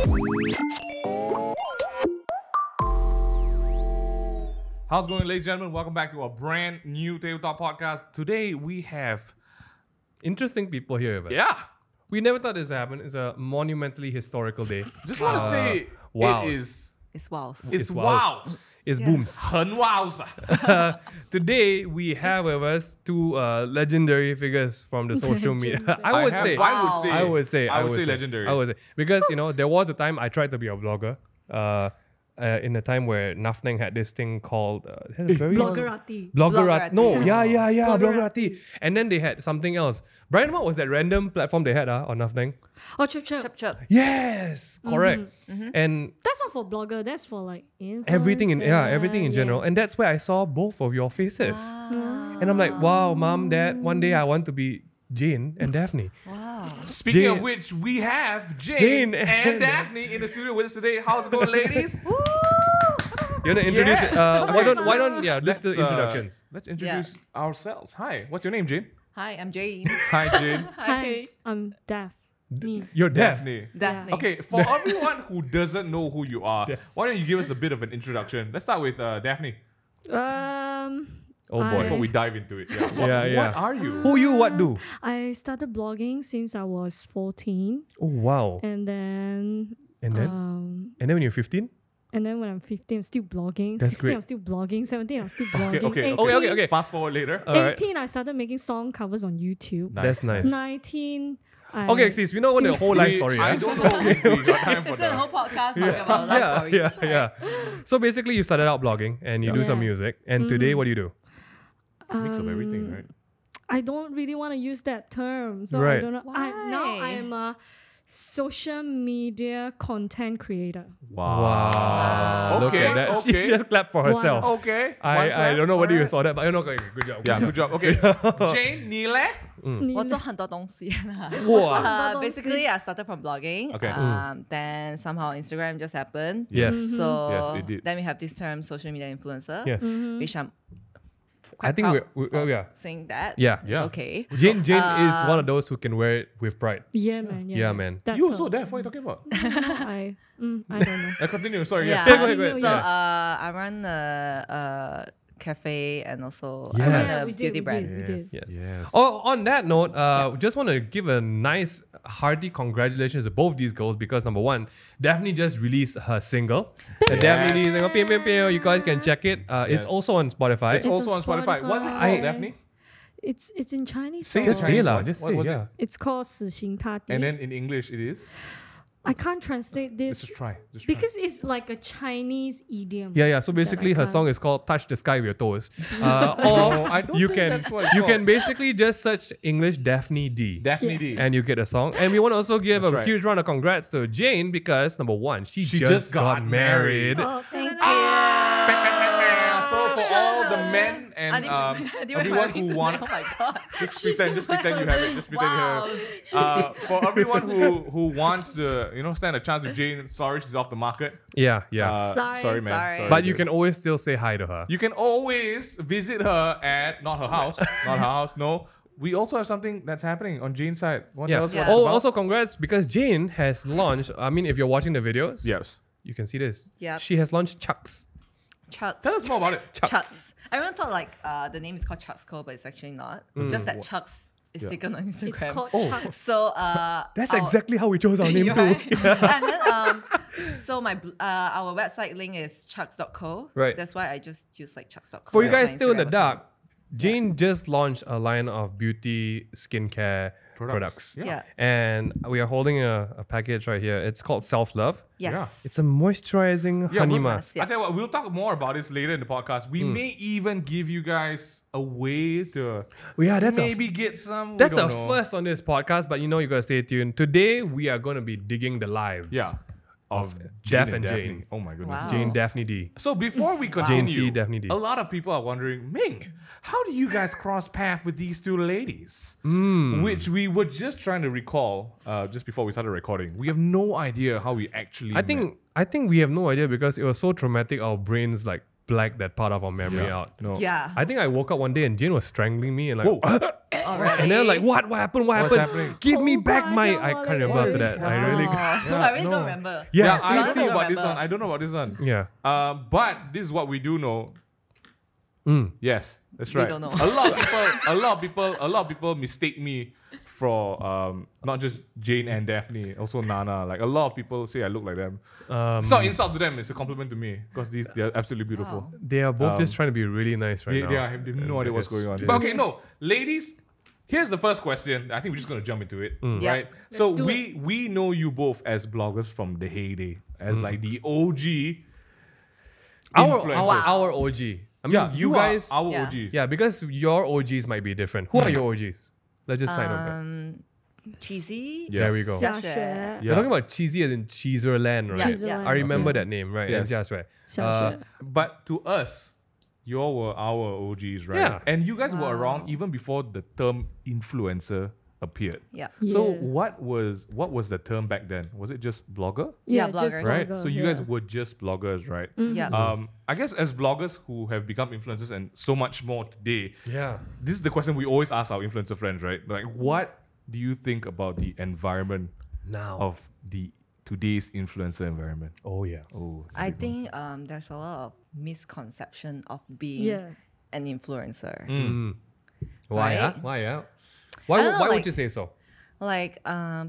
How's it going, ladies and gentlemen? Welcome back to a brand new Tabletop podcast. Today we have Interesting people here. But we never thought this would happen. It's a monumentally historical day. Just want to say wows. it is. It's wows. It's wow. It's booms. 很 wows. Today we have with us two legendary figures from the social media. I would say legendary. Because there was a time I tried to be a vlogger. In a time where Nafneng had this thing called Bloggerati. Bloggerati. And then they had something else. Brian, what was that random platform they had on Nafneng? Oh, Chip. Yes, correct. And That's not for blogger. That's for like everything in influencer, general. And that's where I saw both of your faces. And I'm like, wow, mom, dad, one day I want to be Jane and Daphne. Wow. Speaking of which, we have Jane and Daphne in the studio with us today. How's it going, ladies? You want to introduce it? Why don't let's do introductions. Let's introduce ourselves. Hi, what's your name, Jane? Hi, I'm Jane. Hi, Jane. Hi, I'm Daphne. You're Daphne. Daphne. Okay, for everyone who doesn't know who you are, why don't you give us a bit of an introduction? Let's start with Daphne. Oh boy. Before we dive into it. What are you? Who you, what do? I started blogging since I was 14. Oh wow. And then And then when you're 15? and then when I'm 15, I'm still blogging. That's 16, great. I'm still blogging. 17, I'm still blogging. Okay. 18, Okay. Fast forward later. Alright. 18, I started making song covers on YouTube. That's nice. 19, I Okay, sis, we know the whole life story. I don't know if we got time for It's been a that. whole podcast talking about life story. Yeah. So basically you started out blogging and you do some music. And today what do you do? Mix of everything, right? I don't really want to use that term. So Right. I don't know. Now Why? I am a social media content creator. Wow. Look at that. Okay. She just clapped for herself. Okay. I don't know whether you saw that, but okay, good job. Yeah, good job. Okay. Jane, 你嘞? 我做很多东西。Wow. Basically, I started from blogging. Okay. Then somehow Instagram just happened. Yes. So Yes, it did. then we have this term social media influencer. Yes. Which I'm I quite think proud we're of saying that. Yeah. It's okay. Jane is one of those who can wear it with pride. Yeah, man. Yeah, man. That's You her. also deaf. What are you talking about? I don't know. Continue. Sorry. Yeah. Yes. Go ahead. So Yes. I run a cafe and also I Yes. run Yeah, a we did, beauty we brand. did. Yes. Oh, on that note, just want to give a nice, hearty congratulations to both these girls because number one, Daphne just released her single. The Daphne single, pew, pew, pew. You guys can check it. It's also on Spotify. It's also on Spotify. What's it called, Daphne? It's in Chinese. Say so it Just say lah. one. Just What say was it? yeah. It's called 死刑大帝. And then in English it is? I can't translate Let's this just try. because it's like a Chinese idiom. Yeah. So basically, her song is called "Touch the Sky with Your Toes," or I don't you think can that's what it's you called. can basically just search English Daphne D. Daphne D. And you get a song. And we want to also give That's a right. huge round of congrats to Jane because number one, she just got got married. Oh, Thank you. So for all the men and everyone who want, Oh my god. just pretend you have it. Just pretend Wow. you have it. For everyone who wants to stand a chance with Jane, sorry she's off the market. Yeah. Sorry. Man. Sorry. But you can always still say hi to her. You can always visit her at not her house. No. We also have something that's happening on Jane's side. Want to tell us what it's Oh, about? also congrats because Jane has launched. I mean, if you're watching the videos, Yes. you can see this. Yep. She has launched Chucks. Chucks. Tell us more about it. Chucks. Everyone thought like the name is called Chucks Co, but it's actually not. It's just that Chucks is taken on Instagram. It's called Chucks. So That's exactly how we chose our name You're too. right. And then so our website link is chucks.co. Right. That's why I just use like chucks.co. For you as guys my still in the Instagram dark, Jane just launched a line of beauty skincare products. Yeah. And we are holding a package right here. It's called Self Love. Yes. It's a moisturizing honey we'll- mask. Yeah. I tell you what, we'll talk more about this later in the podcast. We may even give you guys a way to That's maybe get some. That's we a don't know. first on this podcast, but you gotta stay tuned. Today we are gonna be digging the lives. Yeah. Of Daph Jane and Daphne. Jane. Oh my goodness. Wow. Jane Daphne D. So before we continue, Jane C, Daphne D. a lot of people are wondering, Ming, how do you guys cross path with these two ladies? Which we were just trying to recall just before we started recording. We have no idea how we actually I think we have no idea because it was so traumatic. Our brains like black that part of our memory out. No. Yeah. I think I woke up one day and Jane was strangling me and like, Whoa. Already. and then like, what happened? What What's happened? happening? Give me Oh, back God, my. Jane, I what can't remember after that. I really. I really no. don't remember. Yeah, Yeah, see, I I don't also know don't about this remember. one. I don't know about this one. Yeah. But this is what we do know. Yes, that's We right. don't know. A lot of people mistake me for not just Jane and Daphne, also Nana. Like a lot of people say I look like them. It's not insult to them; it's a compliment to me because they're absolutely beautiful. They are both just trying to be really nice right now. They have no idea what's going on. But okay, no, ladies. Here's the first question. I think we're just gonna jump into it, Yeah. right? So do we know you both as bloggers from the heyday, as like the OG influencers. Our OG. I mean, Yeah, you are guys. our Yeah. OG. Yeah, because your OGs might be different. Who are your OGs? Let's just sign on that. Cheesy. Yeah. There we go. 小 Xiaxue. 学 We're talking about cheesy as in Cheezerland, right? Yeah, Cheezerland. yeah. I remember that name, right? Yes. Yes, right. 小 Uh, 学 But to us, you all were our OGs, right? Yeah. And you guys were Wow. around even before the term influencer appeared. Yeah. So Yeah. what was the term back then? Was it just blogger? Yeah, just bloggers. Right? blogger, So you yeah. guys were just bloggers, right? Yeah. I guess as bloggers who have become influencers and so much more today, Yeah. this is the question we always ask our influencer friends, right? Like, what do you think about the environment Now. of the today's influencer environment? Oh, yeah. Oh, it's a I big one. think there's a lot of misconception of being Yeah. an influencer. Why? Right? Why? I Why don't know, would like- you say so? Like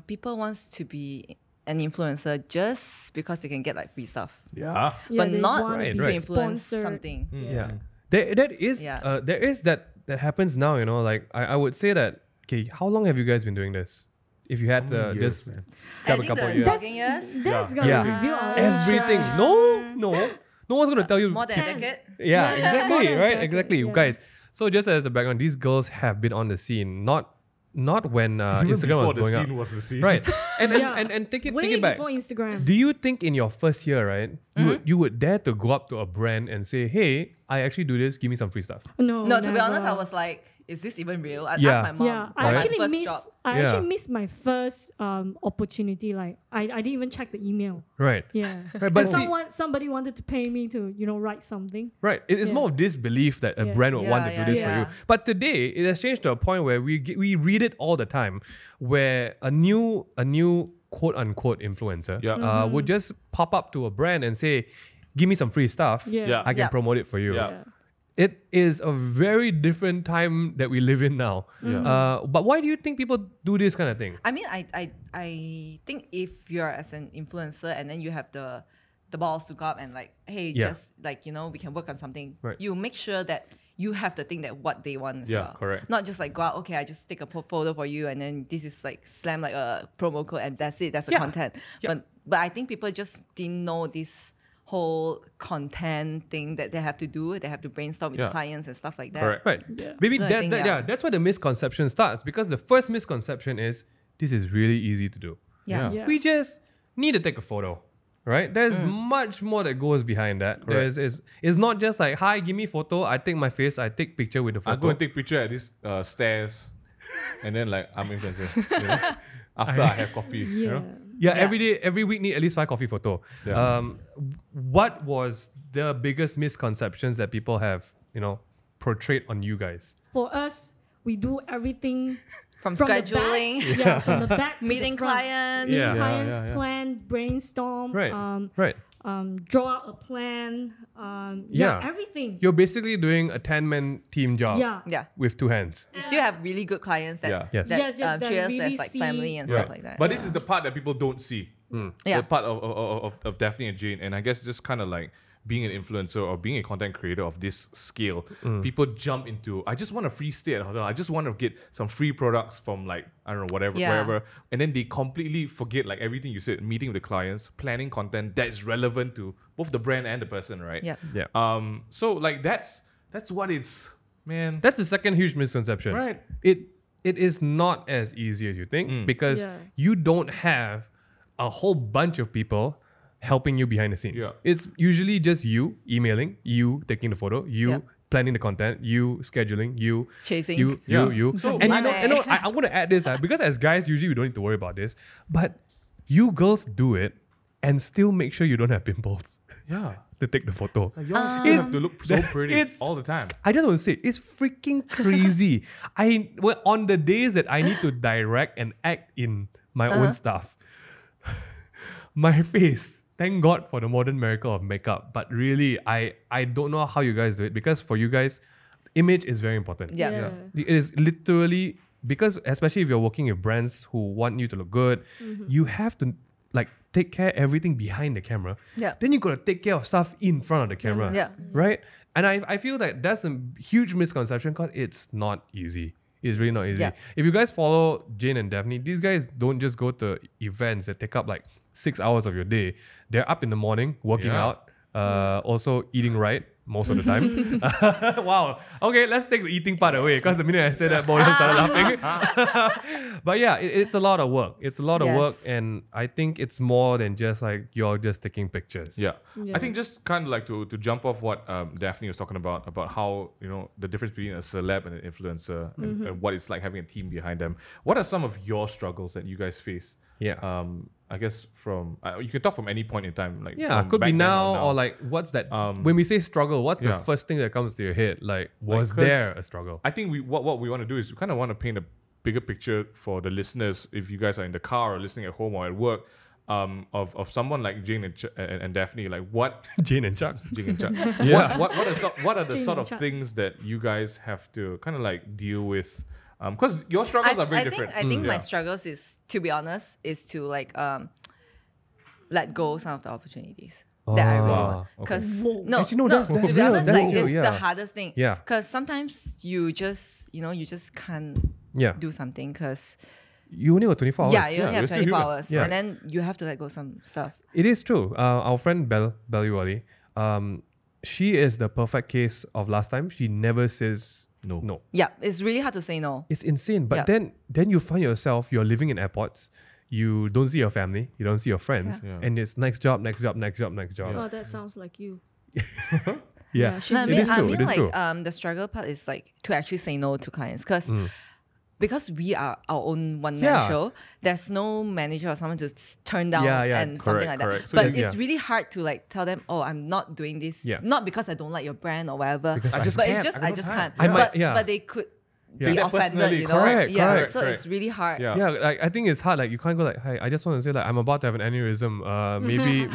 people wants to be an influencer just because they can get like free stuff, Yeah. Yeah, but they not wanna Right, be to right. influence sponsored. something. Yeah. There is Yeah. that happens now, you know, like I would say that, okay, how long have you guys been doing this? If you had to many years, just man? I grab a think couple the of years. blogging years, That's Yeah. gonna Yeah. reveal our Everything. No one's gonna tell you. more than a decade. Yeah, Yeah, exactly, more than a right? decade, Exactly. yeah. Guys, so just as a background, these girls have been on the scene, not when Even Instagram before was the blowing scene up. was the scene. Right. And Yeah. and take way it back. before Instagram. Do you think in your first year, right, you would dare to go up to a brand and say, "Hey, I actually do this. Give me some free stuff." No, No, to be honest, I never. was like, is this even real? I Yeah. asked my mom. Yeah, for I my actually first missed. job. I Yeah. actually missed my first opportunity. Like I didn't even check the email. Right. Yeah, Right, but and see- somebody wanted to pay me to write something. Right. It's Yeah. more of this belief that a Yeah. brand would want to Yeah, do this yeah, for yeah. you. But today, it has changed to a point where we read it all the time, where a new quote unquote influencer Yeah. would just pop up to a brand and say, "Give me some free stuff. Yeah. Yeah. I can Yeah. promote it for you." Yeah. Yeah. It is a very different time that we live in now. But why do you think people do this kind of thing? I mean, I think if you're as an influencer and then you have the balls to go up and like, hey, Yeah. just like we can work on something. Right. You make sure that you have the thing that what they want as Yeah, well. correct. Not just like go out, okay, I just take a photo for you and then this is like slam like a promo code and that's it. That's the Yeah. content. Yeah. But I think people just didn't know this whole content thing that they have to do. They have to brainstorm with Yeah. clients and stuff like that. Correct. Right. Yeah. Maybe So I that, think, that yeah. that's where the misconception starts, because the first misconception is this is really easy to do. Yeah. Yeah. We just need to take a photo, right? There's much more that goes behind that. Correct. It's not just like, hi, give me photo, I take my face, I take picture with the I photo. go and take picture at this stairs, and then like I'm influencer. You know? After I have coffee, you Yeah. know. yeah, Yeah. every week need at least 5 coffee photo. Yeah. What was the biggest misconceptions that people have, portrayed on you guys? For us, we do everything From from scheduling, the back, yeah, from the back to meeting the front. clients. Yeah. Clients Yeah. plan, brainstorm, Right. Right. draw out a plan, Yeah. everything. You're basically doing a 10-man team job Yeah. Yeah. with 2 hands. You still have really good clients that, Yeah. Yes. that Yes, that treat us really as like see- family and Right. stuff like that. But this is the part that people don't see. Yeah. The part of Daphne and Jane, and I guess just kind of like being an influencer or being a content creator of this scale, people jump into, I just want a free stay at a hotel. I just want to get some free products from like, I don't know, whatever, Yeah. wherever. And then they completely forget like everything you said, meeting with the clients, planning content that is relevant to both the brand and the person, right? Yeah. Yeah. So like that's what it's, man. That's the second huge misconception. Right. It is not as easy as you think, because Yeah. you don't have a whole bunch of people helping you behind the scenes. Yeah. It's usually just you emailing, you taking the photo, you Yeah. planning the content, you scheduling, you Chasing. you. So and money. I want to add this because as guys usually we don't need to worry about this, but you girls do it and still make sure you don't have pimples Yeah. to take the photo. You all still have to look so pretty it's- all the time. I just want to say, it's freaking crazy. On the days that I need to direct and act in my own stuff, my face, thank God for the modern miracle of makeup. But really, I don't know how you guys do it, because for you guys, image is very important. Yeah. It is literally, because especially if you're working with brands who want you to look good, you have to like take care of everything behind the camera. Yeah. Then you got to take care of stuff in front of the camera. Yeah. Right? And I feel that that's a huge misconception, because it's not easy. It's really not easy. Yeah. If you guys follow Jane and Daphne, these guys don't just go to events that take up like 6 hours of your day. They're up in the morning, working out, also eating right most of the time. Wow. Okay, let's take the eating part away, because the minute I said that, boys started laughing. But yeah, it's a lot of work. It's a lot of work, and I think it's more than just like you're just taking pictures. Yeah. Yeah. I think just kind of like to jump off what Daphne was talking about how, you know, the difference between a celeb and an influencer and what it's like having a team behind them. What are some of your struggles that you guys face? Yeah. I guess from, you can talk from any point in time. Like Yeah, from could be back then now, or like, what's that? When we say struggle, what's the yeah. first thing that comes to your head? Like, was 'cause there a struggle? I think what we want to do is we kind of want to paint a bigger picture for the listeners, if you guys are in the car or listening at home or at work, of someone like Jane and Daphne, like what Jane and Chuck. Jane and Chuck. Yeah. what are the Jane sort and of Chuck. things that you guys have to kind of like deal with? Because your struggles are very different. I think my Yeah. struggles is, to be honest, is to like let go some of the opportunities that I really want. okay. Because Whoa. no, Actually, no, no, that's to be real, honest, that's like real, it's yeah. the hardest thing. Yeah. Because sometimes you just can't Yeah. do something because You only got 24 hours. yeah, you only you're have still 24 human. hours, Yeah. and then you have to let go some stuff. It is true. Our friend Belliwali, she is the perfect case of last time. She never says No. no. Yeah, it's really hard to say no. It's insane. But Yeah. then you find yourself, you're living in airports, you don't see your family, you don't see your friends, Yeah. and it's next job, next job, next job, next job. Oh, that sounds like you. Yeah. she's No, I It mean, is true, it is like true. the struggle part is like to actually say no to clients because we are our own one man Yeah. show. There's no manager or someone to turn down Yeah, yeah, and something like correct. that. So But there's- it's really hard to like tell them, oh, I'm not doing this. Yeah. Not because I don't like your brand or whatever. Because I just but can't. it's just I got I no just time. can't. I might- but, yeah. but they could Yeah. be Take that offended, personally. you know? Correct, yeah. correct, So it's really hard. Yeah. Yeah, like I think it's hard. Like you can't go like, "Hey, I just want to say like I'm about to have an aneurysm.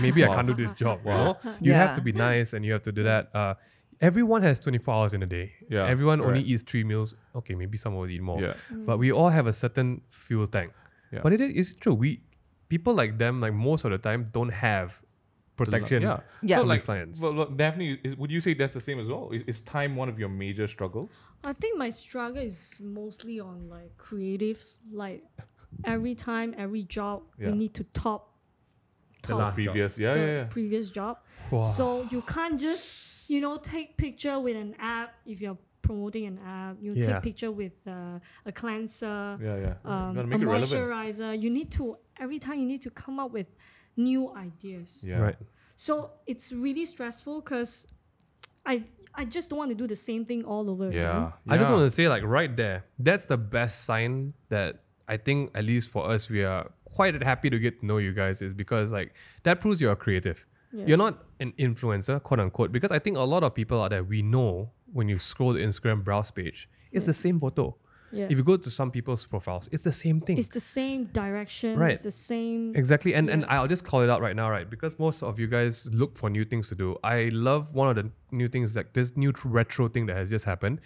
Maybe I can't do this job." You know, you have Yeah. to be nice and you have to do that. Everyone has 24 hours in a day. Yeah, Everyone only correct. eats 3 meals. Okay, maybe some will eat more. Yeah. But we all have a certain fuel tank. Yeah. But it's true. People like them, like most of the time, don't have protection. Yeah. Yeah. So From like, these clients. well, look, Daphne, would you say that's the same as well? Is time one of your major struggles? I think my struggle is mostly on like creatives. Like every time, every job, Yeah. we need to top last Previous, the yeah. previous job. Wow. So you can't just take picture with an app if you're promoting an app. You Yeah. take picture with a cleanser, Yeah. You gotta a make it relevant. moisturizer. You need to every time you need to come up with new ideas. Yeah. Right. So it's really stressful because I just don't want to do the same thing all over again. Yeah. I just want to say, like, right there, that's the best sign that I think, at least for us, we are quite happy to get to know you guys, is because, like, that proves you're creative. Yeah. You're not an influencer, quote unquote, because I think a lot of people out there, we know when you scroll the Instagram browse page, it's the same photo. Yeah. If you go to some people's profiles, it's the same thing. It's the same direction. Right. It's the same. Exactly, and Yeah. I'll just call it out right now, right? Because most of you guys look for new things to do. I love one of the new things, like this new retro thing that has just happened.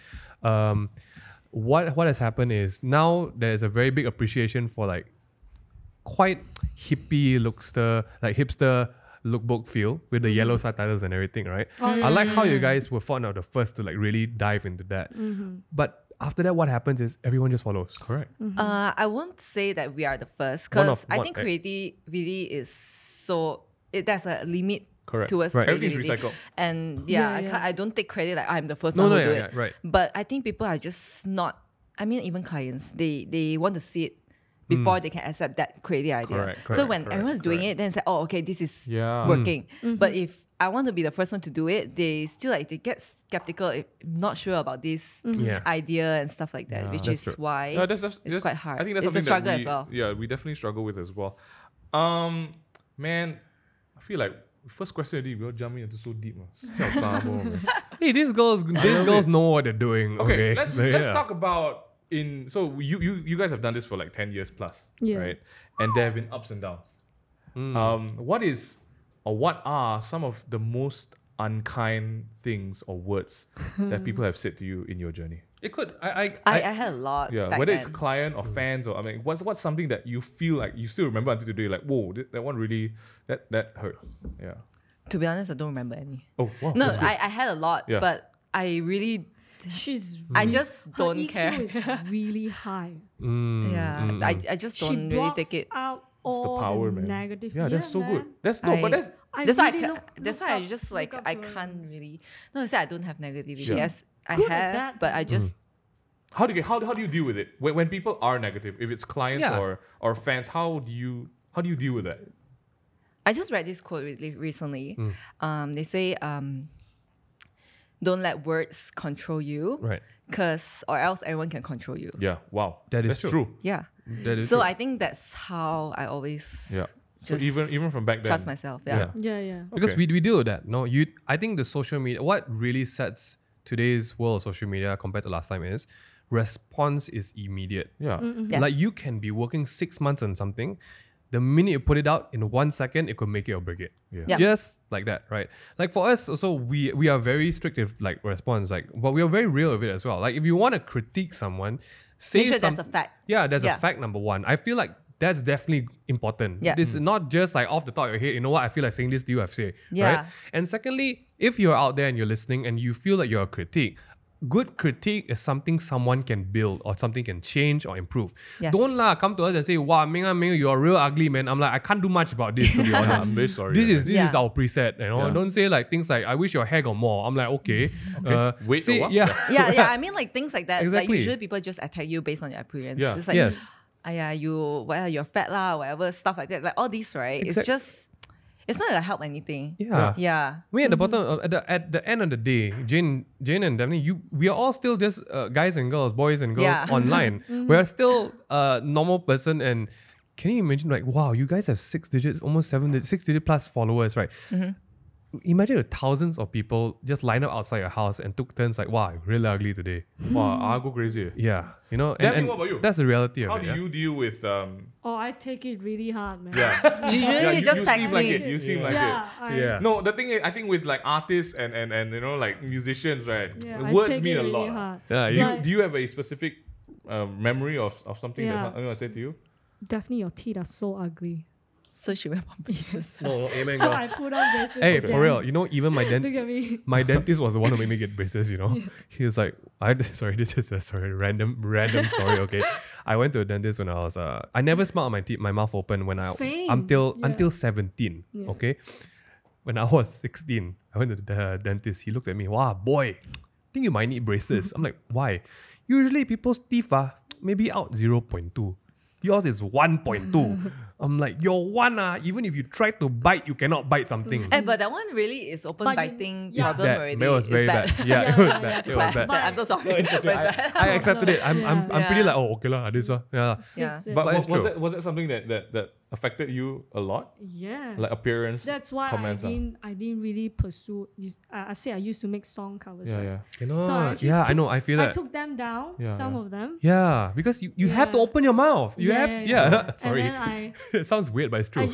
What has happened is now there's a very big appreciation for like quite hippie hipster lookbook feel with the yellow subtitles and everything, right? Oh, yeah, I like yeah, how you yeah. guys were one of the first to like really dive into that. But after that, what happens is everyone just follows. Correct. I won't say that we are the first One because of I what, think right? creativity is so there's a limit Correct. towards Right. Everything's creativity. recycled. And Yeah, I yeah. can't, I don't take credit like I'm the first No, one no, to do yeah, it. yeah, right. But I think people are just not. I mean, even clients, they want to see it before they can accept that creative idea. Correct, so correct, when correct, everyone's doing correct. it, then it's like, oh, okay, this is Yeah. working. But if I want to be the first one to do it, they still like they get skeptical if not sure about this Yeah. idea and stuff like that, Yeah. which That's is true. why Yeah, it's quite hard. I think that's It's a something struggle that as well. Yeah, we definitely struggle with as well. Man, I feel like first question already, we all jumping into so deep. Siao zabo, man. Hey, these girls know what they're doing. Okay, Okay, let's So, let's yeah. talk about you guys have done this for like 10 years plus, Yeah. right? And there have been ups and downs. What are some of the most unkind things or words that people have said to you in your journey? It could. I had a lot. Yeah, back whether it's then. client or fans or what's something that you feel like you still remember until today? Like, whoa, that one really that hurt. Yeah. To be honest, I don't remember any. Oh wow. No, that's good. I had a lot, Yeah. but I really, I just her don't EQ care. is really high. Yeah, I just She don't really blocks take it. out It's all the power, the man. negative. Yeah, that's so good. man. That's no, but that's That's why really that's look why I up- just look like up I to her. can't really. No, I say I don't have negativity. Yeah. Yes, I Good at have, that, but I just how do you deal with it when people are negative? If it's clients Yeah. or fans, how do you deal with that? I just read this quote recently. They say, "Don't let words control you, Right. or else everyone can control you." Yeah. Wow. That is That's true. true. Yeah. That is So true. I think that's how I always Yeah. So just even from back then. trust myself. Yeah. Yeah. Because Okay. we deal with that. No, I think the social media, what really sets today's world of social media compared to last time is response is immediate. Yeah. Yes. Like you can be working 6 months on something. The minute you put it out in 1 second, it could make it or break it. Yeah. Yeah. Just like that, right? Like for us, also we are very strict with like response, like but we are very real with it as well. Like if you want to critique someone, say Make sure some- that's a fact. Yeah, there's a Yeah. fact number one. I feel like that's definitely important. Yeah. This is not just like off the top of your head, you know what, I feel like saying this to you, I've said. Yeah. Right? And secondly, if you're out there and you're listening and you feel like you're a critique, good critique is something someone can build or something can change or improve. Yes. Don't come to us and say, wow, MingY, you're real ugly, man. I'm like, I can't do much about this, to be honest. I'm very sorry. This man. is Yeah. our preset, you know. Yeah. Don't say like things like I wish your hair got more. I'm like, okay. Wait, say, what? yeah. Yeah. I mean, like things like that. Exactly. Like usually people just attack you based on your appearance. Yeah. It's like, Yes. you're fat lah, whatever stuff like that. Like all these, right? It's just, it's not gonna help anything. Yeah. Yeah. We at the bottom, at the end of the day, Jane and Daphne, we are all still just guys and girls, boys and girls Yeah. online. We are still a normal person, and can you imagine like, wow, you guys have 6 digits, almost 7 digits, 6 digit plus followers, right? Imagine if thousands of people just line up outside your house and took turns like, wow, really ugly today. Wow, I'll go crazy. Yeah, you know. Daphne, what about you? That's the reality of How it. do yeah? you deal with Oh, I take it really hard, man. yeah? Usually you just you text seem like me. it. You seem like Yeah, it. I, Yeah. No, the thing is, I think with like artists and you know like musicians, right? yeah, I Words take mean it a really lot. hard. Yeah, Like- Do you have a specific memory of something Yeah. that I'm gonna say to you? Daphne, your teeth are so ugly. So she went on Yes. No, amen. So girl. I put on braces. Hey, again. for real, you know, even my Look at me. my dentist was the one who made me get braces, you know. He was like, this is a random story, okay. I went to a dentist when I was I never smiled my teeth, my mouth open when Same. until 17. Yeah. Okay. When I was 16, I went to the dentist. He looked at me, wow, boy, think you might need braces. I'm like, why? Usually people's teeth are maybe out 0.2. Yours is 1.2. I'm like, you're one, even if you try to bite, you cannot bite something. but that one really is open But you- biting yeah. problem Bad. already. It was very it's bad. bad. Yeah, Yeah, it was yeah, bad. yeah. It It's was bad. bad. I'm so sorry. No, it's okay. But it's bad. I accepted it. I'm pretty Yeah. like, oh, okay lah, this yeah. Yeah. Fix it. But it's true. was it something that affected you a lot? Yeah. Like appearance? That's why comments, I didn't really pursue. I say I used to make song covers. Yeah, right? yeah. Cannot. So I actually Yeah, I took- know. I feel I that. took them down. Yeah, some yeah. of them. Yeah, because you have to Yeah. open your mouth. You have yeah. Sorry, And then it sounds weird, but it's true.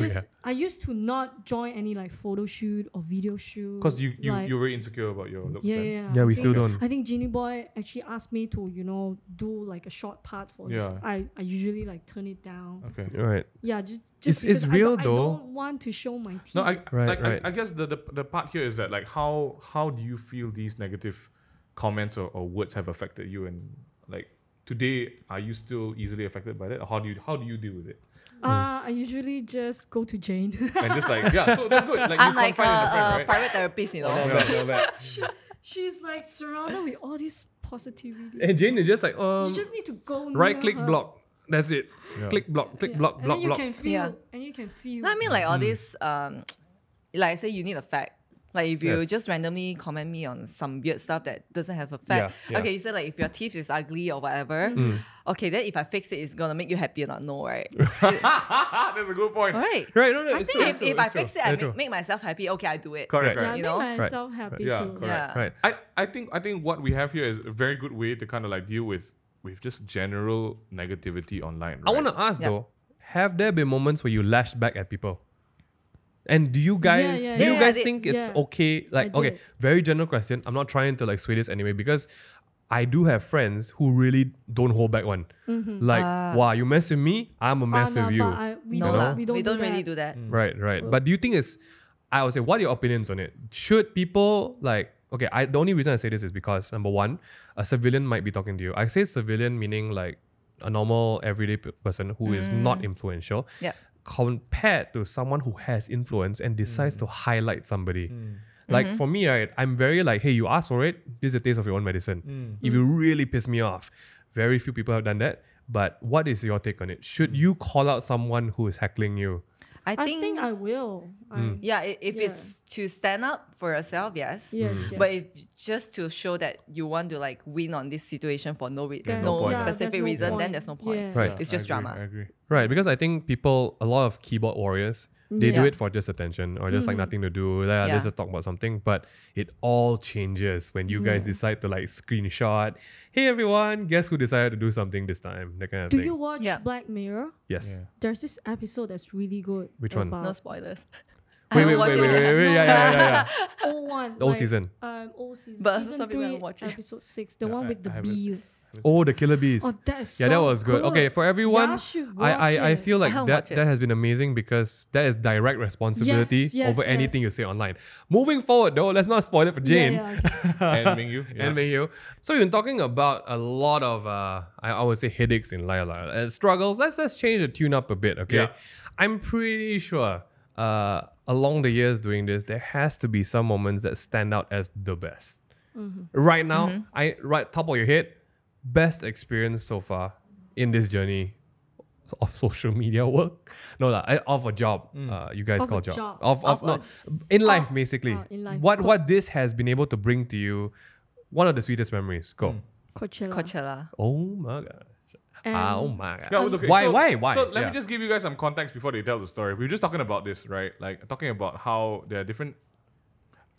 I used to not join any like photo shoot or video shoot. Because you're like, very insecure about your looks. yeah, right? yeah. Yeah, I we think- still don't. I think Genie Boy actually asked me to, do like a short part for this. Yeah. I usually like turn it down. Okay. Yeah. Right. Yeah, just It's because real I though. don't want to show my teeth. No, I Right. I guess the part here is that like how do you feel these negative comments or words have affected you, and like today are you still easily affected by that, or how do you deal with it? I usually just go to Jane. And just like so that's good. Like I'm you like confide in the friend, right? private therapist, you know. She's like surrounded with all this positivity. And Jane is just like, You just need to go right near click her. block. That's it. Yeah. Click block. Click Yeah. block. And Block then you block. can feel. Yeah. And you can feel. No, I mean like all this like I say you need a fact. Like if you Yes. just randomly comment me on some weird stuff that doesn't have a fact. Yeah. Okay, you said like if your teeth is ugly or whatever. Okay, then if I fix it, it's gonna make you happy or not? No, right? That's a good point. Right. Right, no, no, I it's think true, if it's I true, fix it, very I true. make myself happy. Okay, I do it. Correct. Yeah, I Right. You make know? myself happy Yeah, too. correct. Yeah. Right. I think what we have here is a very good way to kind of like deal with just general negativity online. Right? I want to ask Yeah. though, have there been moments where you lashed back at people? And do you guys yeah, do you yeah. guys Yeah, think it's yeah. okay? Like, I okay, did. very general question. I'm not trying to like sway this anyway because I do have friends who really don't hold back one. Like, wow, you mess with me, I'm a mess with you. We No don't, lah. we don't, really do that. Right, right. But do you think it's, I would say, what are your opinions on it? Should people like, okay, the only reason I say this is because number one, a civilian might be talking to you. I say civilian meaning like a normal everyday person who is not influential. Yeah. Compared to someone who has influence and decides to highlight somebody. Like for me, right, I'm very like, hey, you asked for it, this is a taste of your own medicine. If you really piss me off, very few people have done that. But what is your take on it? Should you call out someone who is heckling you? I I think, think I will. yeah, if Yeah. it's to stand up for yourself, yes. Yes, yes. But if just to show that you want to like win on this situation for no Then- no point. specific there's no reason, then point. there's no point. Yeah. Right. It's just I agree, drama. I agree. Right, because I think people, a lot of keyboard warriors, they do Yeah. it for just attention or just like nothing to do. Like, Yeah. let's just talk about something. But it all changes when you guys decide to like screenshot. Hey everyone, guess who decided to do something this time? That kind of Do thing. you watch Yeah. Black Mirror? Yes. Yeah. There's this episode that's really good. Which one? about No spoilers. Wait, I wait, haven't watched wait, it wait, yet. wait, yeah. old one. Old like, season. Old season. But season some people 3, haven't watched it. episode 6. The Yeah, one with the I haven't. bee. Oh, the Killer Bees. Oh, that is Yeah, so that was good. Okay, for everyone, Y'all should I watch it. feel like I haven't that watched it. has been amazing because that is direct responsibility Yes, yes, over anything yes. you say online. Moving forward though, let's not spoil it for Jane. Yeah, okay. And MingY. Yeah. And MingY. So we've been talking about a lot of I would say headaches in life, struggles. Let's change the tune up a bit, okay? Yeah. I'm pretty sure along the years doing this, there has to be some moments that stand out as the best. Right now, right top of your head, best experience so far in this journey of social media work? No, of a job. You guys Of call a job. job. No, in life Of- basically. in life. What this has been able to bring to you, one of the sweetest memories. Go. Coachella. Coachella. Oh my god. And Oh my god. Yeah, okay. Why? So, Why? So let Yeah. me just give you guys some context before they tell the story. We were just talking about this, right? Like talking about how there are different,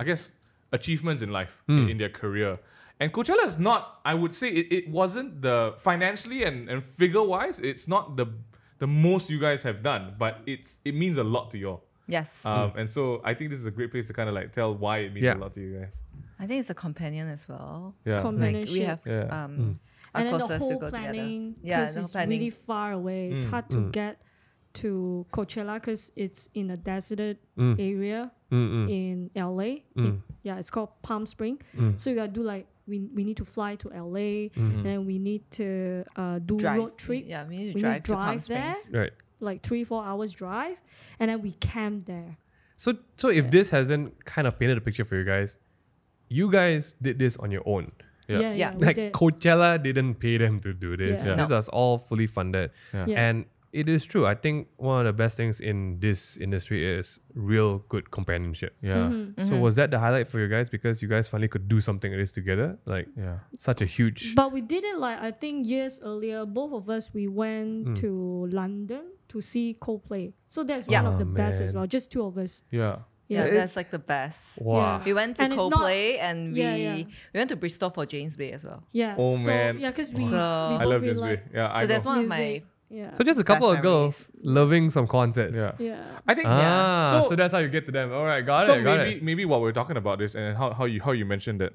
I guess, achievements in life in their career. And Coachella is not, I would say, it wasn't the financially and figure wise, it's not the most you guys have done, but it means a lot to you all. Yes. And so I think this is a great place to kind of like tell why it means Yeah. a lot to you guys. I think it's a companion as well. Yeah. Like Companionship. we have Yeah. our and then the closest to whole go planning, together. Yeah, because the whole it's planning. really far away. It's hard to get to Coachella because it's in a deserted area in LA. It's called Palm Spring. So you gotta do like we need to fly to LA, and then we need to do drive. road trip. Yeah, we need to We drive to Palm drive there, Springs. Right. like 3-4 hours drive, and then we camp there. So if this hasn't kind of painted a picture for you guys did this on your own. Yeah. Yeah. we Like did. Coachella didn't pay them to do this. Yeah. This was all fully funded. Yeah. Yeah. And it is true. I think one of the best things in this industry is real good companionship. Yeah. Mm-hmm. So was that the highlight for you guys because you guys finally could do something like this together? Like Yeah. such a huge But we did it like I think years earlier. Both of us we went to London to see Coldplay. So that's Yeah. one of Oh, the best as man. well. Just two of us. Yeah. Yeah, Yeah. that's like the best. wow. We went to And it's not- Coldplay and we Yeah, yeah. we went to Bristol for James Bay as well. Yeah. Oh, so, man. Yeah, because we, So- we I I both love really this way. like Yeah. I So that's know. one of my music. Yeah. So just a couple Best of girls loving some concerts. Yeah. yeah. I think Ah, So- so that's how you get to them. All right, got so it. Got it. maybe while we're talking about this and how you mentioned that,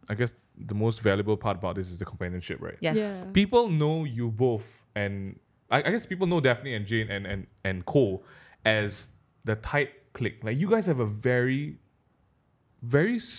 I guess the most valuable part about this is the companionship, right? yes. Yeah. People know you both, and I guess people know Daphne and Jane and Cole as the tight clique. Like you guys have a very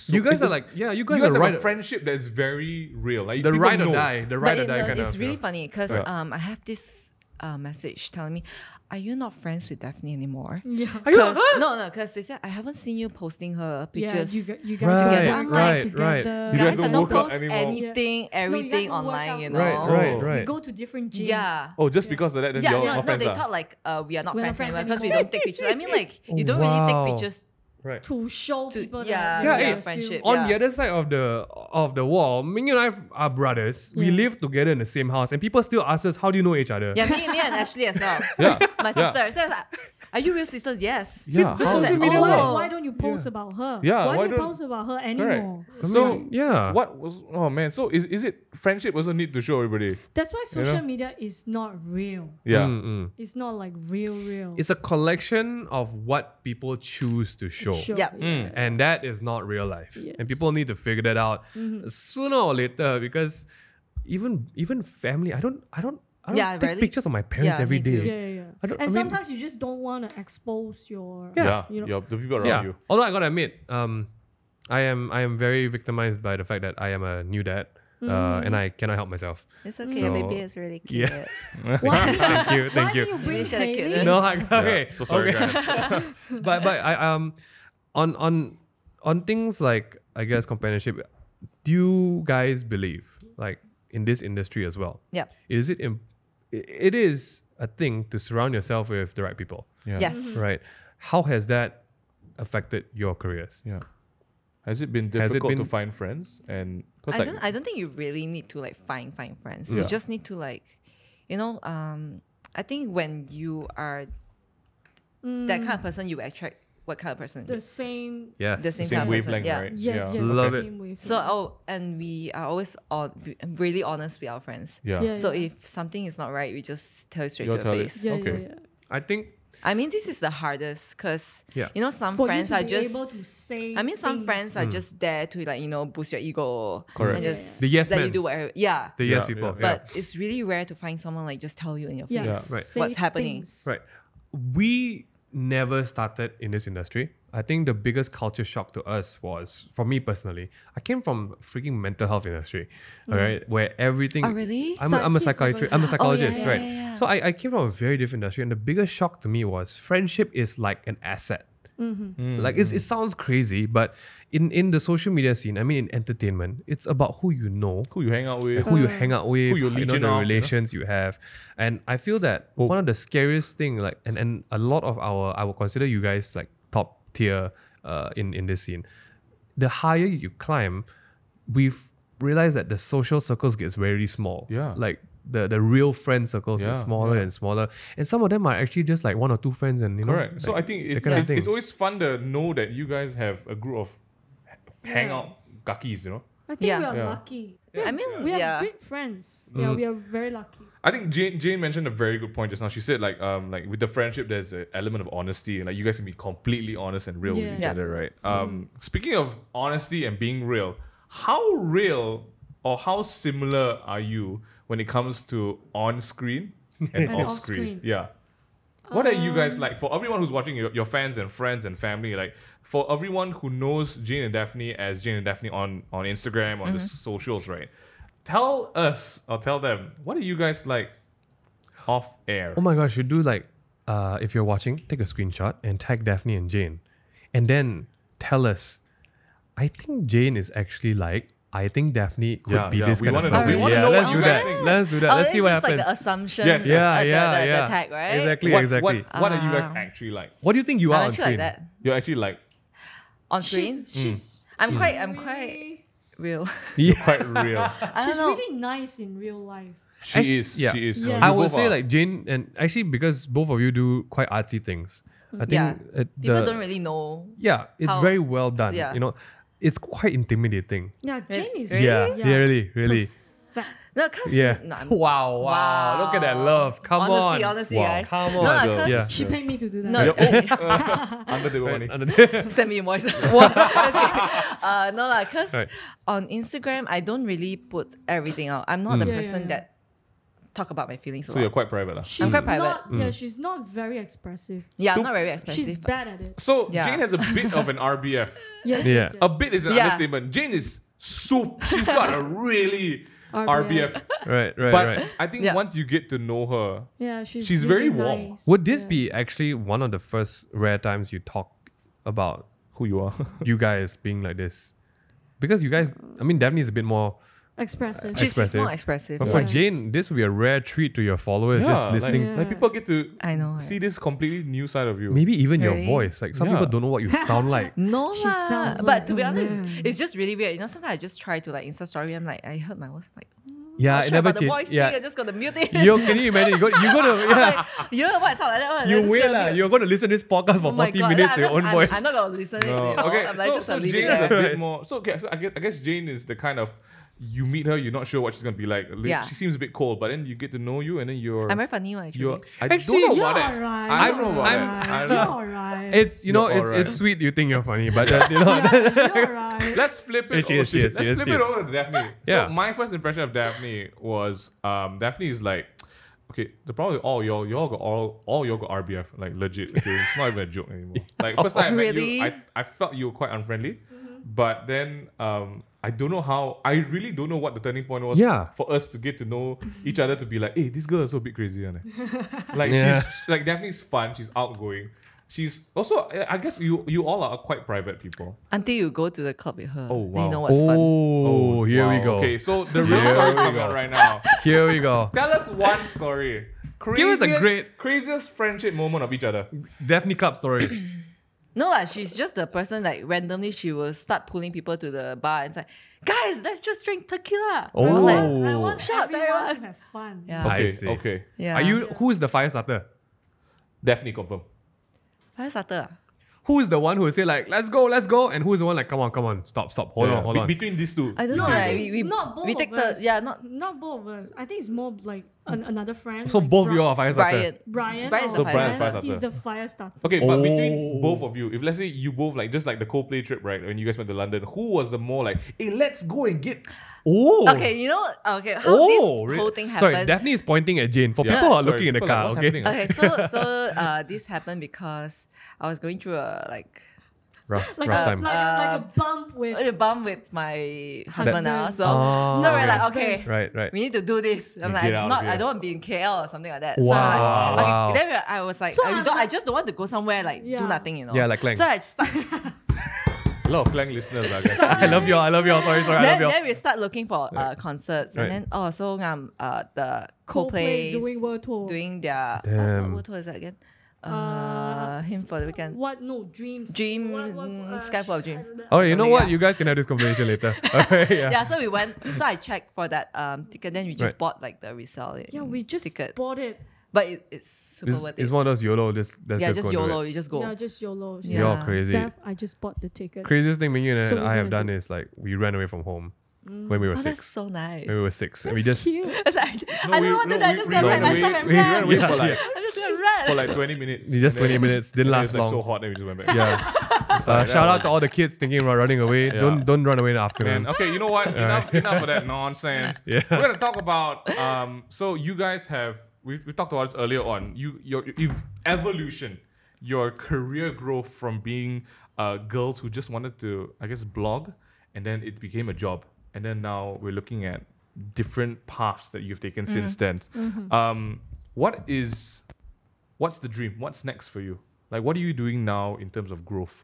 You guys are like, yeah, you guys are have right. a friendship that's very real. Like The people ride or know. die. The ride or die kind it's of. really funny because Yeah. I have this message telling me, "Are you not friends with Daphne anymore?" Yeah. Are you? 'Cause- Huh? No, because they said I haven't seen you posting her pictures. Yeah, you Right, guys together. I'm right, like, right. You guys Guys, I don't don't work out post anymore. anything, No, you guys everything don't work online, out you together. know. Right, We right. go to different gyms. Yeah. Oh, just because of that, then Yeah, you're no, not no, friends. they ah? thought like we are not We're friends not friends anymore because we anymore. don't take pictures. I mean, like you don't really Wow. take pictures Right. to show To- people yeah, that yeah, we yeah, are friendship. still- On the other side of the wall, Ming and I are brothers. We Yeah. live together in the same house, and people still ask us, "How do you know each other?" Yeah, me and Ashley as well. Yeah. My sister. So I was like, are you real sisters? Yes. Yeah. But how- social like, media oh. work. Why don't you post about her? Yeah, Why why don't you don't- post about her anymore? So yeah. what was? Oh man. So is it friendship also need to show everybody? That's why social know? media is not real. Yeah. Mm-mm. It's not like real. It's a collection of what people choose to show. Yeah. And that is not real life. Yes. And people need to figure that out sooner or later, because even family, I don't Yeah, take really. pictures of my parents Yeah, every me too. day. Yeah. I don't- And I mean- sometimes you just don't want to expose your. Yeah. You know. Yeah, the people around Yeah. you. Although I gotta admit, I am very victimized by the fact that I am a new dad, and I cannot help myself. It's okay. So- Baby is really cute. Yeah. Why, Thank you, thank why you. do you bring You should've kept Hailey? it. No, okay. Yeah, so sorry, okay. guys. but I on things like, I guess, companionship, do you guys believe, like, in this industry as well, Yeah. is it it is a thing to surround yourself with the right people, Yeah. Yes. right? How has that affected your careers? Yeah. Has it been Has it difficult to been- find friends? And because I don't think you really need to like find friends. Yeah. You just need to like, I think when you are that kind of person, you attract what kind of person. The same. Yes. The same same kind of person, wavelength, yeah. right? Yes. Yeah. Yes. Love the it. same wavelength. So and we are always really honest with our friends. Yeah. Yeah. So if something is not right, we just tell it straight You'll to tell your it. face. Yeah. Okay. I think I mean, this is the hardest because Yeah. some For friends you to are be just. able to say. I mean, some things. friends are just there to boost your ego. Correct. And Yeah, just The yes let you mans. do whatever. Yeah. the yes Yeah, people. yeah. Yeah. But it's really rare to find someone like just tell you in your face. Yeah. Yeah, right. say What's happening. things. Right. We never started in this industry. I think the biggest culture shock to us was, for me personally, I came from freaking mental health industry, all right, where everything. Oh, really? I'm a He's psychiatrist. psychologist. I'm a psychologist, yeah, right? yeah, yeah. So I came from a very different industry, and the biggest shock to me was friendship is like an asset. Like it sounds crazy, but in the social media scene, I mean in entertainment, it's about who you know, Who you hang out with? who you hang out with, Who you're leeching the off, relations you have. And I feel that one of the scariest thing, like, and a lot of I would consider you guys like top tier in this scene. The higher you climb, we've realized that the social circles gets very small. Yeah. Like the real friend circles get Yeah, smaller yeah. and smaller. And some of them are actually just like one or two friends, and you know. Correct. So I like, think that it's, kind of it's, thing. it's always fun to know that you guys have a group of hangout gakis, I think Yeah. we are Yeah. lucky. I mean, We have yeah. great friends. Yeah, we are very lucky. I think Jane mentioned a very good point just now. She said like with the friendship there's an element of honesty, and like you guys can be completely honest and real with Yeah. each Yeah. other, right? Speaking of honesty and being real, how real or how similar are you when it comes to on screen and And off off screen? screen. Yeah. What are you guys like? For everyone who's watching, your fans and friends and family, like for everyone who knows Jane and Daphne as Jane and Daphne on Instagram, on the socials, right? Tell us or tell them, what are you guys like off air? Oh my gosh, you do like, if you're watching, take a screenshot and tag Daphne and Jane. And then tell us, I think Jane is actually like, I think Daphne could Yeah, be yeah, this we kind wanna of know. person. We wanna yeah, know let's what do you that. guys think. Let's do that. Let's see what it's happens. like the assumptions. Yes. Yeah, the, yeah, the, yeah. the tag, right? Exactly, what, exactly. What are you guys actually like? What do you think you are I'm on actually screen? like that You're actually like on screen. I'm quite really, real. Yeah. quite real. I she's don't know. really nice in real life. She is. yeah. She is. Yeah. You I would both say are. like Jane, and actually because both of you do quite artsy things. I think Yeah. People the, don't really know. yeah, it's how- very well done. Yeah. You know, it's quite intimidating. Yeah, Jane is Really? Yeah, really. perfect. No, cause Yeah. no, I'm- Wow. Look at that love. Come Honestly, on. honestly, Wow. guys. Come No, on. lah, girl. 'cause Yeah. She paid me to do that. No, under the money. send me invoice. Just kidding. No lah, cause Right. on Instagram I don't really put everything out. I'm not the Yeah, person yeah. that talk about my feelings a So you're lot. quite private, lah. She's quite private. not. Yeah, she's not very expressive. Yeah, I'm To- not very She's expressive. bad at it. So Yeah. Jane has a bit of an RBF. Yes, Yeah. yes, yes. A bit is an Yeah. understatement. Jane is She's got a really RBF. Right, But right. I think Yeah. once you get to know her, Yeah, she's She's really very warm. nice. Would this Yeah. be actually one of the first rare times you talk about who you are. you guys being like this? Because you guys, I mean, Daphne is a bit more expressive. She's Expressive. more expressive. But for Like, Jane, this will be a rare treat to your followers just listening. Yeah. Like people get to I know. see this completely new side of you. Maybe even your Really? voice. Like some Yeah. people don't know what you sound like. No She lah. sounds But like to be a honest, man. it's just really weird. You know, sometimes I just try to like Insta story. I'm like, I heard my voice. I'm like, Yeah, not it sure never about the voice changed. thing. Yeah. I just gotta mute it. Can you imagine? You're gonna I'm like, yeah, what sound like that one? you Just wait gonna lah. mute. You're gonna listen to this podcast for Oh my 40 God, minutes yeah, to your own I'm, voice. I'm not gonna listen to it. No. You know? Okay, I'm like, just so gonna leave Jane it is a there. bit more. So okay, so I guess Jane is the kind of you meet her, you're not sure what she's gonna be like. Yeah. She seems a bit cold, but then you get to know you, and then you're. I'm very funny one, You're. actually. I Actually, don't know You're about that. alright. I you're don't know about that. I alright, don't You're know. alright. It's You're it's alright. sweet you think you're funny, but you're alright. Let's flip it. She is, she is, Let's she is, flip she it is. over to Daphne. Yeah. So my first impression of Daphne was Daphne is like, okay, the problem is all y'all got all y'all got RBF, like legit. Okay, it's not even a joke anymore. Like first time I met Really? you, I felt you were quite unfriendly, but then I don't know how. I really don't know what the turning point was. Yeah. For us to get to know each other, to be like, hey, this girl is so a bit crazy, isn't it? Like Yeah. she's like Daphne's fun. She's outgoing. She's also. I guess you all are quite private people. Until you go to the club with her. Oh, Then you wow. know what's fun. Oh, here we wow. go. Okay, so the real Here story is we coming go. out right now. Here we go. Tell us one story. Give us a craziest friendship moment of each other. Daphne Club story. No lah, she's just the person like randomly she will start pulling people to the bar and it's like, guys, let's just drink tequila. Oh. I'm like, I want Shots, everyone everyone. to have fun. Yeah. Okay, I see. okay. Yeah. Are you? Who's the fire starter? Daphne confirm. Fire starter? Who's the one who will say like, let's go, and who's the one like, come on, stop, hold Yeah, on. Between these two. I don't know. between Like, the- we Not both we take of the us. yeah Not both of us. I think it's more like another friend. So like both of you are fire starter. Brian. Brian. Brian's or the So Brian's fire fire He's starter. the fire starter. Okay, but Oh. between both of you, if let's say you both like just like the Coldplay trip, right? When you guys went to London, who was the more like, hey, let's go and get Oh. Okay, you know, okay, how Oh, this whole thing happened. Sorry, Daphne is pointing at Jane. For Yeah, people who are sorry, looking in the people are car, like, okay? what's happening? Okay, so this happened because I was going through a Rough Like time. like a bump with a bump with my husband now. So Oh. so we're Okay. like, okay, Right. we need to do this. I'm You like, get out of not here. I don't want to be in KL or something like that. Wow. So I'm like, okay. Wow. Then I was like, So I, I'm don't, I like- just don't want to go somewhere like Yeah. do nothing, you know. Yeah, like Clang. So I just start. A lot of Clang listeners, I guess. I love you. Sorry, I love you. then we start looking for concerts, Right. and then so the Coldplay Coldplay doing world tour. doing their Damn. what world tour is that again? Him for the weekend. What? No, dreams. Dream, What, Sky Full of Dreams. Oh, you know Something, what? yeah. You guys can have this conversation later. Alright, yeah. Yeah, so we went. So I checked for that ticket. Then we just Right. bought like the resale. Yeah, we just ticket, bought it. but it's super It's, worth it's it. one of those YOLO. Let's Yeah, just go and do YOLO. it. You just go. Yeah, just YOLO. Yeah. You're crazy. Def, I just bought the tickets. Craziest thing MingY and So we're I have gonna done is like we ran away from home when we were Oh, that's 6. so nice. When we were 6. And we That's just cute. It's like, I don't want to do that. I just we gonna ran write away- myself and we ran run. away Yeah, for like I'm just gonna run. for like 20 minutes. Just And then- 20 minutes. Didn't and then last it's like long. so hot, then we just went back. Yeah. like, Shout out to all the kids thinking about running away. Yeah. Don't run away in the afternoon. Man, okay, you know what? Enough of that nonsense. Yeah. We're gonna talk about so you guys have we talked about this earlier on. Your evolution, your career growth from being girls who just wanted to, I guess, blog, and then it became a job, and then now we're looking at different paths that you've taken since then. What's the dream? What's next for you? Like, what are you doing now in terms of growth?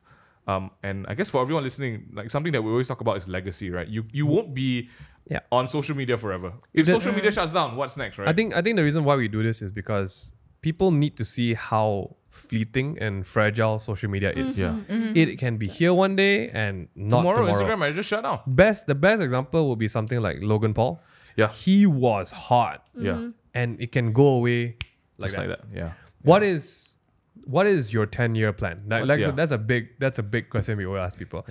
And I guess for everyone listening, like something that we always talk about is legacy, right? You won't be Yeah. on social media forever. If The- social media shuts down, what's next, right? I think the reason why we do this is because people need to see how fleeting and fragile social media is. Yeah. It can be here one day and not tomorrow. Instagram might just shut down. The best example would be something like Logan Paul. Yeah. He was hot Yeah. and it can go away Just like that. Yeah. What is your 10-year plan? Yeah. That's a big question we always ask people.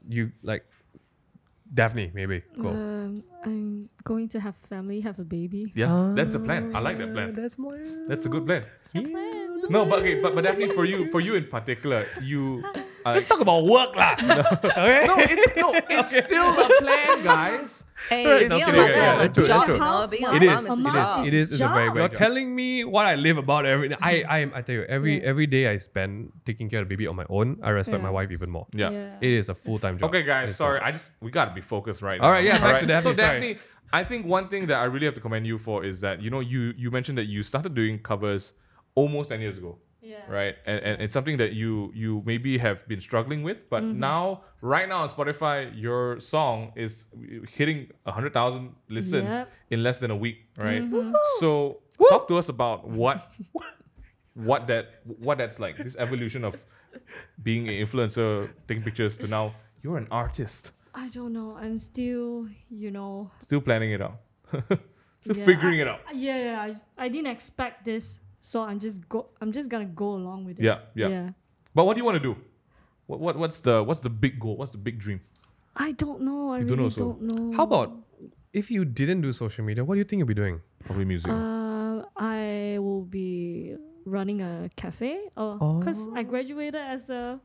You like Daphne, maybe. Go. I'm going to have family, have a baby. Yeah. That's a plan. I like that plan. That's more. That's a good plan. No, but okay, but definitely for you in particular, you Let's talk about work lah. Okay. it's still a plan, guys. Hey, No, being a kidding, mother yeah, of a that's true, job, that's you know, true. being a It mom is. is a A mom job. It is a job. very You're big job. Telling me what I live about every day. I tell you, Yeah. every day I spend taking care of the baby on my own, I respect Yeah. my wife even more. Yeah. It is a full-time job. Okay, guys, It's sorry. We gotta be focused right All now. right, yeah, back to Daphne, So sorry. Daphne, I think one thing that I really have to commend you for is that you mentioned that you started doing covers almost 10 years ago. right? And it's something that you maybe have been struggling with, but now, right now on Spotify, your song is hitting 100,000 listens in less than a week, right? So talk to us about what that's like, this evolution of being an influencer, taking pictures, to now you're an artist. I don't know. I'm still, Still planning it out. Still figuring it out. I didn't expect this, so I'm just gonna go along with it. Yeah. But what do you want to do? What's the big goal? What's the big dream? I don't know. I You really don't know, don't know. How about if you didn't do social media, what do you think you'll be doing? Probably music. I will be running a cafe, because I graduated as a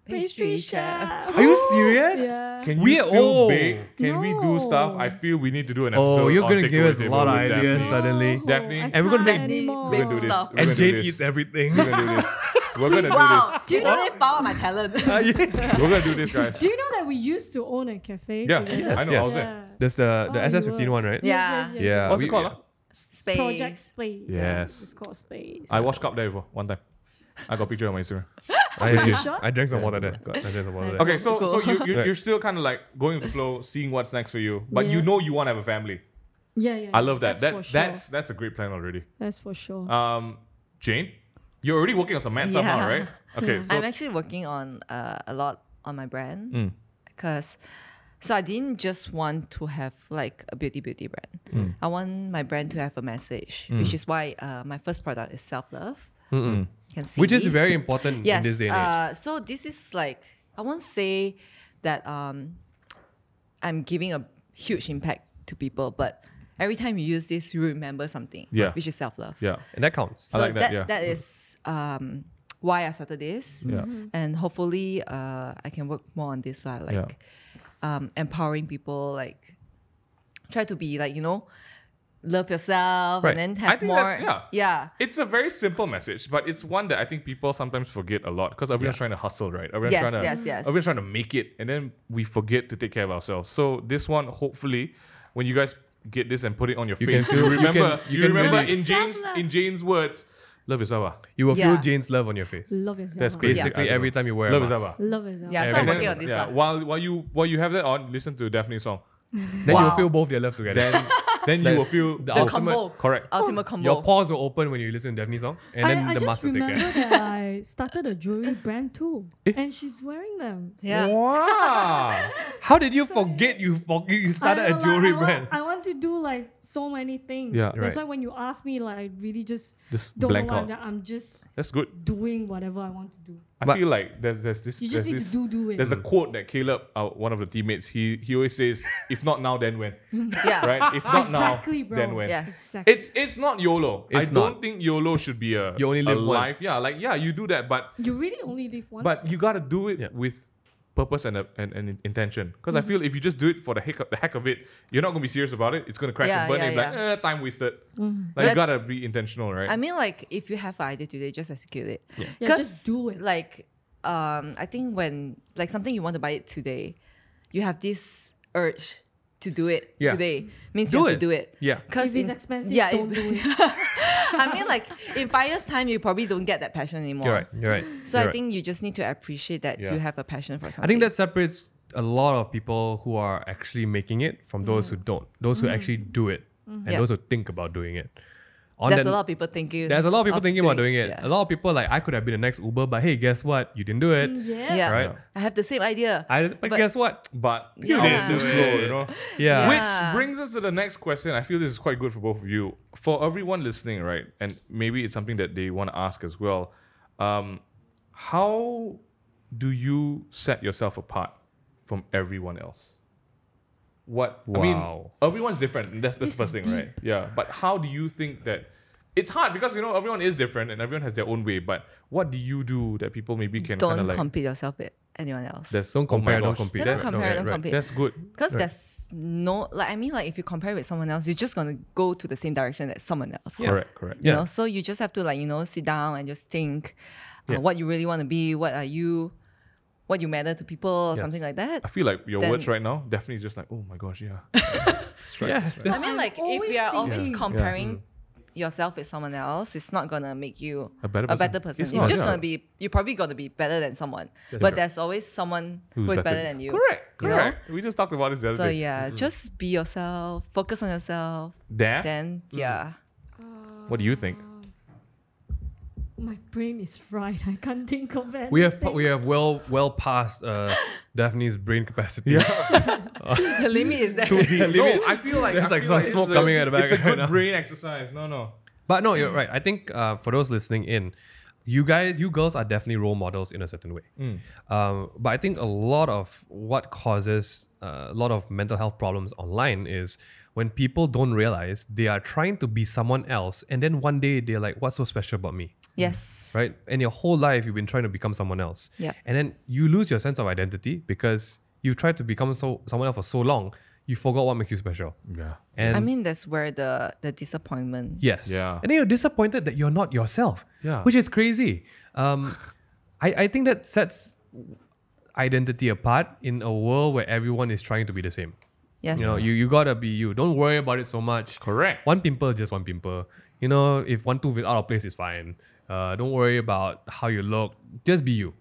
pastry chef. Are you serious? Yeah. Can we- you still oh. bake? Can we do stuff? I feel we need to do an episode. Oh, you're on gonna give takeaway us a table lot of with ideas Daphne. suddenly. Daphne, I and we're gonna can't make- anymore. We're gonna do this. Stuff. We're And gonna do Jane this. eats everything. We're gonna do this. We're gonna do Wow. Do you know they found my talent? this. We're gonna do this, guys. Do you know that we used to own a cafe? Yeah, together? I know. I was there. Yeah. There's the Oh, you SS15 were. one, right? Yeah. Yeah. What's it called? Huh? Space. Project Space. Yes. It's called Space. I washed up there before one time. I got a picture on my Instagram. I drank some water there. I drank some water there. Okay, so Cool. you're still kind of like going with the flow, seeing what's next for you, but you Yeah. know you want to have a family. Yeah. I love that. That's for That's a great plan already. That's for sure. Jane, you're already working on some mad stuff now, Yeah. right? Okay, Yeah. so I'm actually working on a lot on my brand Mm. because so I didn't just want to have like a beauty brand. Mm. I want my brand to have a message, which is why my first product is self-love. You can see. Which is very important in this day and age. So this is like, I won't say that I'm giving a huge impact to people, but every time you use this, you remember something, which is self-love. yeah, And that counts. I like that, yeah. That is why I started this. Yeah. And hopefully I can work more on this, like empowering people, like try to be like, love yourself, Right. and then I have think more. that's- It's a very simple message, but it's one that I think people sometimes forget a lot because everyone's trying to hustle, right? Everyone's Yes, trying to, yes. Everyone's trying to make it, and then we forget to take care of ourselves. So this one, hopefully, when you guys get this and put it on your You face, can feel- you remember, you you can remember really- in Jane's words, love yourself. You will feel Yeah. Jane's love on your face. Love yourself. That's crazy. Basically, I don't every know. time you wear a Love mask. yourself. Love yourself. Yeah, so And I'm then- working on this Yeah, now. while you have that on, listen to Daphne's song. Then you'll Wow. feel both their love together. Then you will feel the The ultimate- combo. correct. Ultimate combo. Your pores will open when you listen to Daphne's song, and then I the just mask will take remember care. that I started a jewelry brand too, and she's wearing them. Yeah. Wow. How did you So- forget you started a I jewelry want- brand? I want to do like so many things. Yeah. That's Right. why when you ask me, like I really just Just don't blank know what out. I'm, I'm just That's good. doing whatever I want to do. I But- feel like there's this. You there's just need this, to do it. There's a quote that Caleb, one of the teammates, he always says, "If not now, then when?" Yeah. Right? If not Exactly, now, bro. then when? Yes. Exactly. It's not YOLO. It's I don't not. think YOLO should be a You only live a once. life. Yeah, like you do that, but You really only live once. you gotta do it Yeah. with purpose and intention. Because I feel if you just do it for the heck of it, you're not gonna be serious about it. It's gonna crash Yeah, and burn. yeah, and you're like, time wasted. Like you That- gotta be intentional, right? I mean, like, if you have an idea today, just execute it. Yeah, 'Cause, just do it. Like, I think when, like, something you want to buy it today, you have this urge to do it Yeah. today. Means Do you have it. to do it. Yeah. Because if it's expensive, yeah, don't do it. I mean, like, in 5 years' time, you probably don't get that passion anymore. You're right. You're right. So You're I right. think you just need to appreciate that Yeah. you have a passion for something. I think that separates a lot of people who are actually making it from those who don't. Those who actually do it, and Yeah. those who think about doing it. On there's that- a lot of people thinking. There's a lot of people thinking about doing it. Yeah. A lot of people like, I could have been the next Uber, but hey, guess what? You didn't do it. Yeah. Yeah. Right? I have the same idea. But But- guess what? but Yeah. it is too slow, you know. Yeah. Which brings us to the next question. I feel this is quite good for both of you. For everyone listening, right? And maybe it's something that they want to ask as well. How do you set yourself apart from everyone else? I mean, Wow. everyone's different. That's the This first is thing, right? Yeah. But how do you think that it's hard because everyone is different and everyone has their own way. But what do you do that people maybe can kind Don't of like? compare yourself with anyone else. That's Don't compare, don't gosh. compete. Yeah, don't That's- compare, don't right. compete. That's good. Because there's no, like, I mean, like, if you compare with someone else, you're just going to go to the same direction as someone else. Correct. You Yeah. know, so you just have to, like, sit down and just think what you really want to be, what are you, what you matter to people, or something Yes. like that. I feel like your Then- words right now definitely just like, oh my gosh, yeah. That's right. Yeah, that's right. that's- I mean, I'm like, if always we are always thinking. comparing yourself with someone else, it's not gonna make you A better person. It's It's just not. gonna be, you're probably gonna be better than someone. But there's always someone who is better than you. Correct. You know? Correct. We just talked about this the other So day. yeah, just be yourself, focus on yourself. Daph, Then yeah. what do you think? My brain is fried. I can't think of it. We have well past Daphne's brain capacity. The limit is there. No, I feel like There's like some it's smoke coming at the back It's a right good now. brain exercise. No. But no, you're right. I think for those listening in, you girls are definitely role models in a certain way. But I think a lot of what causes a lot of mental health problems online is when people don't realize they are trying to be someone else, and then one day they're like, "What's so special about me?" Yes. Right? And your whole life you've been trying to become someone else. Yeah. And then you lose your sense of identity because you've tried to become someone else for so long, you forgot what makes you special. Yeah. And I mean, that's where the disappointment. yes. Yeah. And then you're disappointed that you're not yourself. Yeah. Which is crazy. I think that sets identity apart in a world where everyone is trying to be the same. Yes. You know, you gotta be you. Don't worry about it so much. Correct. One pimple is just one pimple. You know, if one tooth is out of place, it's fine. Don't worry about how you look. Just be you.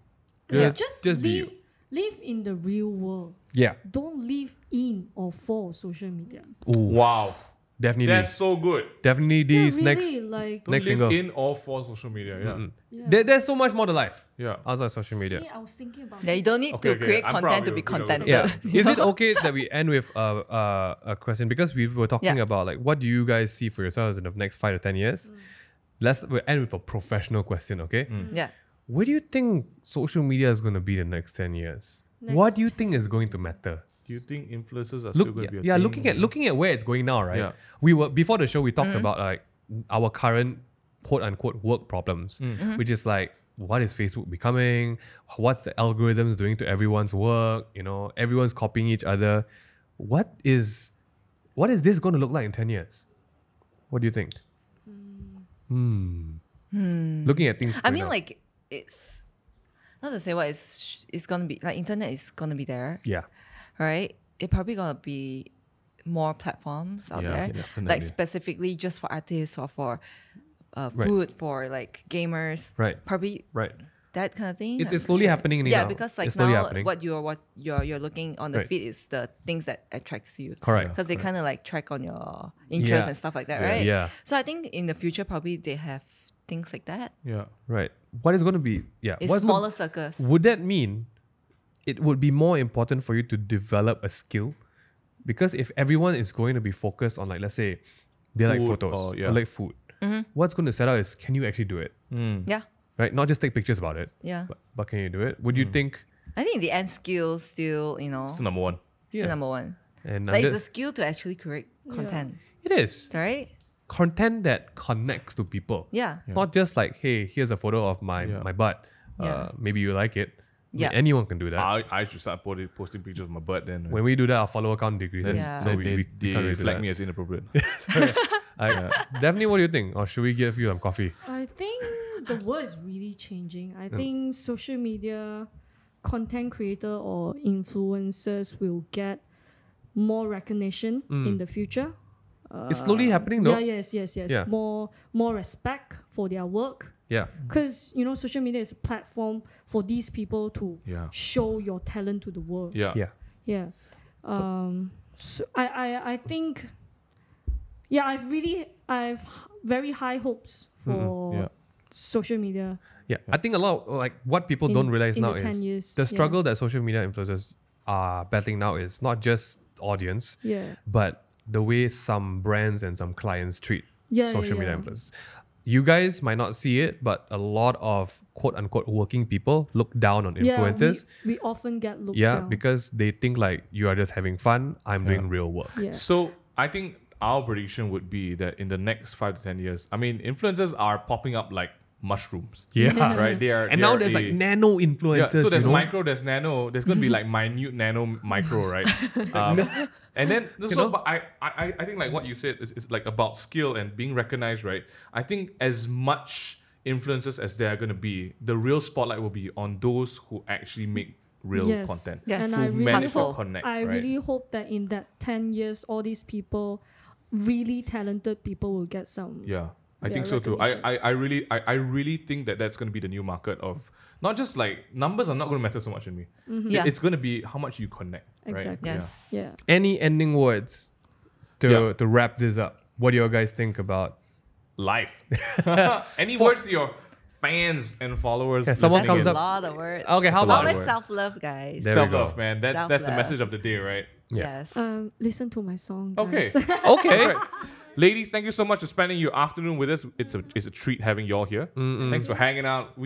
Yeah. Just be you. live in the real world. Yeah. Don't live in or for social media. Wow. Definitely. That's so good. Definitely these Yeah, next. really, like Don't Next live single. in or for social media. Yeah. yeah. There's so much more to life Yeah. outside of social media. See, I was thinking about Yeah, you this. don't need Okay, to create I'm proud content of to you. be Good job, contented. Yeah. Is it okay that we end with a question? Because we were talking Yeah. about like what do you guys see for yourselves in the next 5 to 10 years? We'll end with a professional question, okay? Yeah. Where do you think social media is going to be the next 10 years? What Next do you think is going to matter? Do you think influencers are still going to be a Yeah, thing? looking at where it's going now, right? Yeah. We were before the show we talked about like our current quote unquote work problems, which is like what is Facebook becoming? What's the algorithms doing to everyone's work? You know, everyone's copying each other. What is this going to look like in 10 years? What do you think? Looking at things. I right mean, now. like, it's not to say what it's gonna be like. Internet is gonna be there, yeah, right? It probably gonna be more platforms out Yeah, there, definitely. like specifically just for artists or for food, for like gamers, right, probably right. that kind of thing. It's I'm slowly sure. happening Yeah, now. because like It's slowly now happening. what you're looking on the Right. feed is the things that attracts you. Correct. Because they kind of like track on your interests Yeah. and stuff like that, Yeah. right? Yeah. So I think in the future probably they have things like that. Yeah. Right. What is going to be? Yeah. It's what's smaller circles. Would that mean it would be more important for you to develop a skill? Because if everyone is going to be focused on, like, let's say they like Food photos or- yeah. or like food, what's going to set out is can you actually do it? Yeah, Right? Not just take pictures about it, yeah. but can you do it? Would you think? I think in the end, skill still, It's the number one. still number one. And Like it's a skill to actually create content, it is right? content that connects to people. Yeah. Not just like, hey, here's a photo of my butt. Yeah. Maybe you like it. I mean, Yeah. anyone can do that. I should start posting pictures of my butt then. When we do that, our follower count decreases. Then, Yeah. So then we they can't really do flag that. me as inappropriate. Definitely, what do you think? Or should we give you some coffee? I think the world is really changing. I think social media content creator or influencers will get more recognition in the future. It's slowly happening, though. Yes. Yeah. More respect for their work. Yeah. Because social media is a platform for these people to Yeah. show your talent to the world. Yeah. Yeah. Yeah. So I think I've very high hopes for Yeah. social media. Yeah. I think a lot, like, what people don't realize in now the 10 is years, the yeah. struggle that social media influencers are battling now is not just audience, Yeah. but the way some brands and some clients treat social media yeah. influencers. You guys might not see it, but a lot of quote unquote working people look down on influencers. Yeah, we often get looked Yeah, down. because they think like you are just having fun. I'm doing real work. yeah. So I think our prediction would be that in the next 5 to 10 years, I mean, influencers are popping up like mushrooms. Yeah. Right? They are. And they now are there's a- like nano influencers. Yeah, so there's you know? micro, there's nano, there's gonna be like minute, nano, micro, right? And then know? but I think like what you said is like about skill and being recognized, right? I think as much influencers as there are gonna be, the real spotlight will be on those who actually make real Yes. content. Yes. And Who I really manage to hope connect, I right? really hope that in that 10 years all these people, really talented people, will get some Yeah. I think so too. I really think that that's going to be the new market of not just like numbers are not going to matter so much in me. Yeah. It's going to be how much you connect. Exactly. Right? Yes. Yeah. Any ending words to wrap this up? What do you guys think about Life. Any words to your fans and followers? Yeah, someone listening comes in? A lot of words. Okay, how about Always self-love, guys. There we go. Self-love, man. That's the Self-love. message of the day, right? Yeah. Yes. Listen to my song. Okay. Guys. Okay. Alright. Ladies, thank you so much for spending your afternoon with us. It's a treat having y'all here. Thanks for hanging out.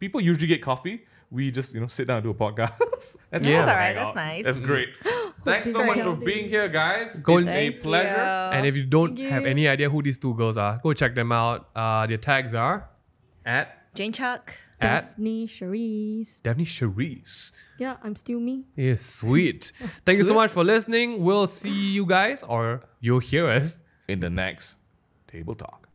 People usually get coffee. We just sit down and do a podcast. That's Yeah. fun to That's alright, hang out. that's nice. That's great. Thanks so Very much for healthy. being here, guys. Go- It's a Thank pleasure. you. And if you don't Thank have you. any idea who these two girls are, go check them out. Their tags are at Jane Chuck. Daphne Charice. Daphne Charice. Yeah, I'm still me. Yeah, sweet. Thank you so much for listening. We'll see you guys, or you'll hear us In the next Table Talk.